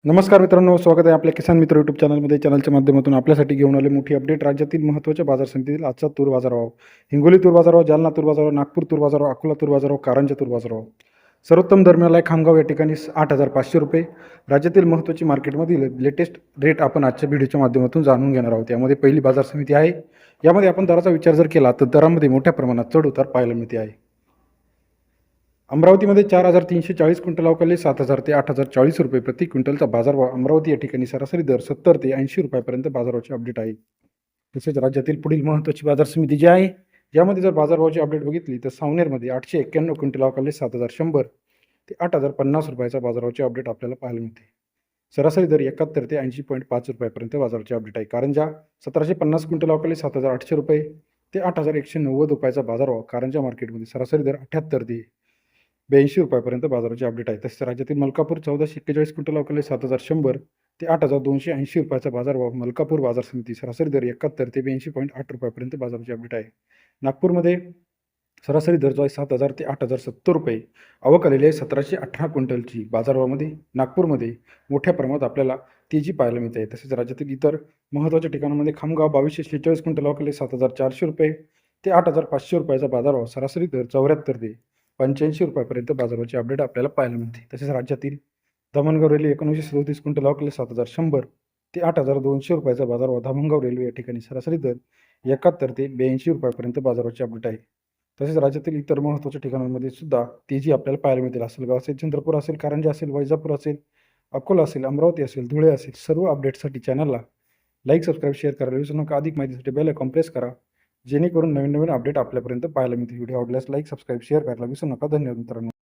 नमस्कार मित्रांनो, स्वागत आहे आपल्या किसान मित्र यूट्यूब चॅनलमध्ये. चॅनलच्या माध्यमातून आपल्यासाठी घेऊन आले मोठी अपडेट. राज्यातील महत्त्वाच्या बाजार समितीतील आजचा तूर बाजारभाव. हिंगोली तूर बाजारभाव, जालना तूर बाजारभाव, नागपूर तूर बाजारभाव, अकोला तूर बाजारभाव, कारंजा तूर बाजारभाव. सर्वोत्तम दर मिळाला आहे खामगाव या ठिकाणी 8,500 रुपये. राज्यातील महत्त्वाची मार्केटमधील लेटेस्ट रेट आपण आजच्या व्हिडिओच्या माध्यमातून जाणून घेणार आहोत. यामध्ये पहिली बाजार समिती आहे. यामध्ये आपण दराचा विचार जर केला तर दरामध्ये मोठ्या प्रमाणात चढ उतार पाहायला मिळते आहे. अमरावतीमध्ये 4,340 क्विंटल अवकाळी 7,000 ते 8,040 रुपये प्रति क्विंटलचा बाजारभाव. अमरावती या ठिकाणी सरासरी दर 70 ते 80 रुपयापर्यंत बाजारभावाची अपडेट आहे. तसेच राज्यातील पुढील महत्त्वाची बाजार समिती जी आहे, यामध्ये जर बाजारभावाची अपडेट बघितली तर सावनेरमध्ये 891 क्विंटल अवकाळी 7,100 ते 8,050 रुपयाचा बाजारभावाची अपडेट आपल्याला पाहायला मिळते. सरासरी दर 71 ते 80.5 रुपयापर्यंत बाजाराची अपडेट आहे. कारंजा 1,750 क्विंटल अवकाळी 7,800 रुपये ते 8,190 रुपयाचा बाजारभाव. कारंजा मार्केटमध्ये सरासरी दर 78 ते 82 रुपयापर्यंत बाजाराची अपडेट आहे. तसेच राज्यातील मलकापूर 1,441 क्विंटल अवकाळी 7,100 ते 8,280 रुपयाचा बाजारभाव. मलकापूर बाजार समिती सरासरी दर 71 ते 82.8 रुपयापर्यंत बाजाराची अपडेट आहे. नागपूरमध्ये सरासरी दर जो आहे 7,000 ते 8,070 रुपये आवक आलेली आहे 1,718 क्विंटलची. बाजारभावामध्ये नागपूरमध्ये मोठ्या प्रमाणात आपल्याला तेजी पाहायला मिळते आहे. तसेच राज्यातील इतर महत्त्वाच्या ठिकाणांमध्ये खामगाव 2,246 क्विंटल अवकाळी 7,400 रुपये ते 8,500 रुपयाचा बाजारभाव. सरासरी दर 74 ते 85 रुपयापर्यंत बाजाराची अपडेट आपल्याला पाहायला मिळते. तसेच राज्यातील धामणगाव रेल्वे 1937 क्विंटल अवकाळी 7,100 ते 8,200 रुपयाचा बाजारभाव. धामणगाव रेल्वे या ठिकाणी सरासरी दर 71 ते 82 रुपयापर्यंत बाजाराची अपडेट आहे. तसेच राज्यातील इतर महत्त्वाच्या ठिकाणांमध्ये सुद्धा तेजी आपल्याला पाहायला मिळतील. आसलगाव असेल, चंद्रपूर असेल, कारंजा असेल, वैजापूर असेल, अकोला असेल, अमरावती असेल, धुळे असेल, सर्व अपडेटसाठी चॅनलला लाईक, सबस्क्राईब, शेअर करायला विसरू नका. अधिक माहितीसाठी बेल आयकॉन प्रेस करा, जेणेकरून नवीन अपडेट आपल्यापर्यंत पाहायला मिळतील. व्हिडिओ आवडल्यास लाईक, सबस्क्राईब, शेअर करायला विसरू नका. धन्यवाद मित्रांनो.